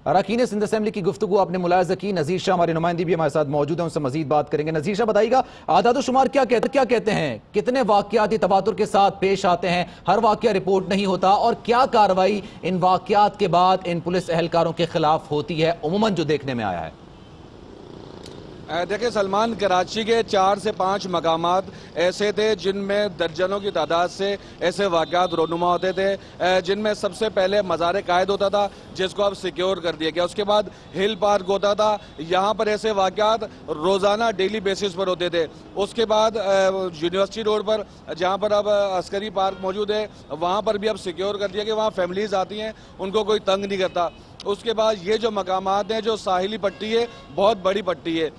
अरकान सिंध असेंबली की गुफ्तगू आपने मुलाहिजा की। नज़ीर शाह हमारी नुमाइंदी भी हमारे साथ मौजूद है, उनसे मजीद बात करेंगे। नज़ीर शाह बताइएगा, आदाद-ओ-शुमार क्या कहते हैं, कितने वाकयात तवातुर के साथ पेश आते हैं, हर वाकया रिपोर्ट नहीं होता, और क्या कार्रवाई इन वाकयात के बाद इन पुलिस एहलकारों के खिलाफ होती है उमूमन जो देखने में आया है? देखिए सलमान, कराची के 4 से 5 मकामात ऐसे थे जिनमें दर्जनों की तादाद से ऐसे वाक़यात रोनुमा होते थे, जिनमें सबसे पहले मज़ार कायद होता था जिसको अब सिक्योर कर दिया गया। उसके बाद हिल पार्क होता था, यहाँ पर ऐसे वाक़यात रोज़ाना डेली बेसिस पर होते थे। उसके बाद यूनिवर्सिटी रोड पर जहाँ पर अब अस्करी पार्क मौजूद है, वहाँ पर भी अब सिक्योर कर दिया कि वहाँ फैमिलीज़ आती हैं, उनको कोई तंग नहीं करता। उसके बाद ये जो मकामात हैं, जो साहिली पट्टी है, बहुत बड़ी पट्टी है,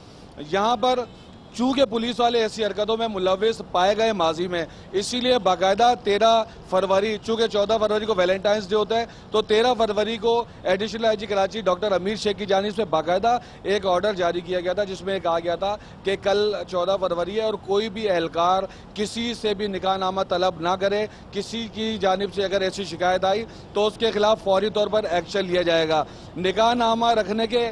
यहाँ पर चूँकि पुलिस वाले ऐसी हरकतों में मुलविस पाए गए माजी में, इसीलिए बाकायदा 13 फरवरी, चूँकि 14 फरवरी को वैलेंटाइंस डे होता है, तो 13 फरवरी को एडिशनल आईजी कराची डॉक्टर अमीर शेख की जानिब से बाकायदा एक ऑर्डर जारी किया गया था, जिसमें कहा गया था कि कल 14 फरवरी है और कोई भी एहलकार किसी से भी निकाहनामा तलब ना करे। किसी की जानिब से अगर ऐसी शिकायत आई तो उसके खिलाफ फौरी तौर पर एक्शन लिया जाएगा। निकाहनामा रखने के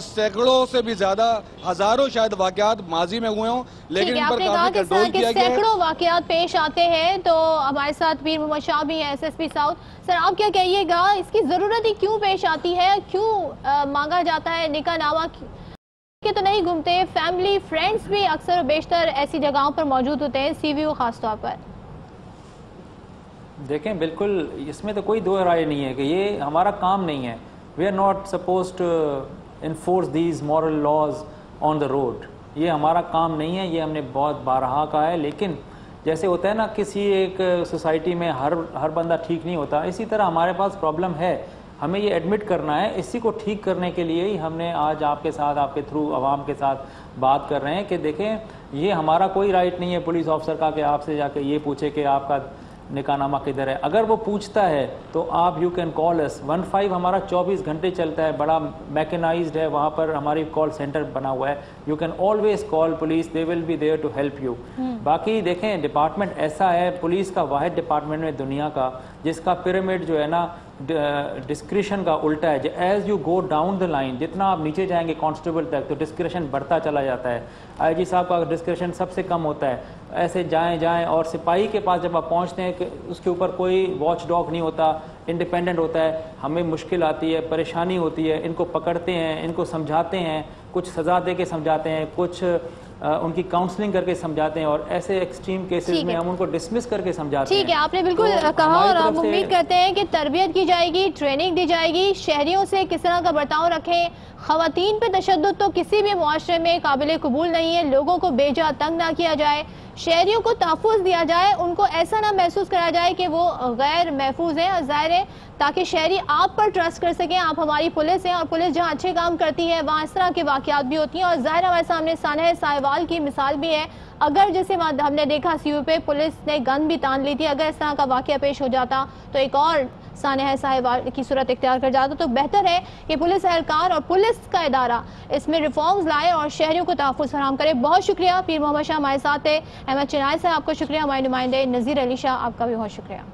सैकड़ों से भी ज़्यादा, हज़ारों शायद वाक़यात माजी में हुए हों, लेकिन इन पर काफी कंट्रोल किया गया है। सैकड़ों वाकयात पेश आते हैं। तो हमारे साथ पीर मोहम्मद शाह भी हैं, SSP साउथ। सर, आप क्या कहिएगा, इसकी जरूरत ही क्यों पेश आती है, क्यों मांगा जाता है निकाहनामा के? तो नहीं घूमते, फैमिली फ्रेंड्स भी अक्सर बेशतर ऐसी जगहों पर मौजूद होते हैं, CVO खास तौर पर। देखें, बिल्कुल इसमें तो कोई दो राय नहीं है कि ये हमारा काम नहीं है। We are not suppose to enforce these moral laws on the road. ये हमारा काम नहीं है, ये हमने बहुत बारहा कहा है। लेकिन जैसे होता है ना, किसी एक सोसाइटी में हर बंदा ठीक नहीं होता, इसी तरह हमारे पास प्रॉब्लम है, हमें ये एडमिट करना है। इसी को ठीक करने के लिए ही हमने आज आपके साथ, आपके थ्रू आवाम के साथ बात कर रहे हैं कि देखें, ये हमारा कोई राइट नहीं है पुलिस ऑफिसर का कि आपसे जाके ये पूछे कि आपका निकाहनामा किधर है। अगर वो पूछता है तो आप यू कैन कॉल अस। 15 हमारा 24 घंटे चलता है, बड़ा मैकेनाइज्ड है, वहाँ पर हमारी कॉल सेंटर बना हुआ है। You can always call police, they will be there to help you. बाकी देखें, डिपार्टमेंट ऐसा है, पुलिस का वाहिद डिपार्टमेंट में दुनिया का जिसका पिरामिड जो है ना डिस्क्रिशन का उल्टा है। As you go down the line, जितना आप नीचे जाएंगे कांस्टेबल तक, तो डिस्क्रिशन बढ़ता चला जाता है। IG साहब का डिस्क्रिशन सबसे कम होता है। ऐसे जाएं और सिपाही के पास जब आप पहुंचते हैं कि उसके ऊपर कोई वॉच डॉग नहीं होता, इंडिपेंडेंट होता है, हमें मुश्किल आती है, परेशानी होती है। इनको पकड़ते हैं, इनको समझाते हैं, कुछ सज़ा दे के समझाते हैं, कुछ उनकी काउंसलिंग करके समझाते हैं, और ऐसे एक्सट्रीम केसेस में हम उनको डिसमिस करके समझाते हैं। ठीक है, आपने बिल्कुल कहा, और हम उम्मीद करते हैं कि तरबियत की जाएगी, ट्रेनिंग दी जाएगी, शहरियों से किस तरह का बर्ताव रखें। ख़वातीन पे तशद्दुद तो किसी भी मुआशरे में काबिल कबूल नहीं है। लोगों को बेजा तंग ना किया जाए, शहरियों को तहफ़्फ़ुज़ दिया जाए, उनको ऐसा ना महसूस कराया जाए कि वो गैर महफूज हैं, और ज़ाहिर है ताकि शहरी आप पर ट्रस्ट कर सकें। आप हमारी पुलिस हैं, और पुलिस जहाँ अच्छे काम करती है वहाँ इस तरह के वाक़यात भी होती हैं। और ज़ाहिर हमारे सामने सानह साहिवाल की मिसाल भी है। अगर जैसे हमने देखा CU पे पुलिस ने गन भी तान ली थी, अगर इस तरह का वाक़या पेश हो जाता तो एक और सानह साहिवाल की सूरत इख्तियार कर जाता। तो बेहतर है कि पुलिस एहलकार और पुलिस का इदारा इसमें रिफॉर्म्स लाए और शहरियों को तहफ़्फ़ुज़ फराहम करे। बहुत शुक्रिया। पीर मोहम्मद शाह हमारे साथ है, अहमद चिनाई साहब आपका शुक्रिया, हमारे नुमाइंदे नज़ीर अली शाह आपका भी बहुत शुक्रिया।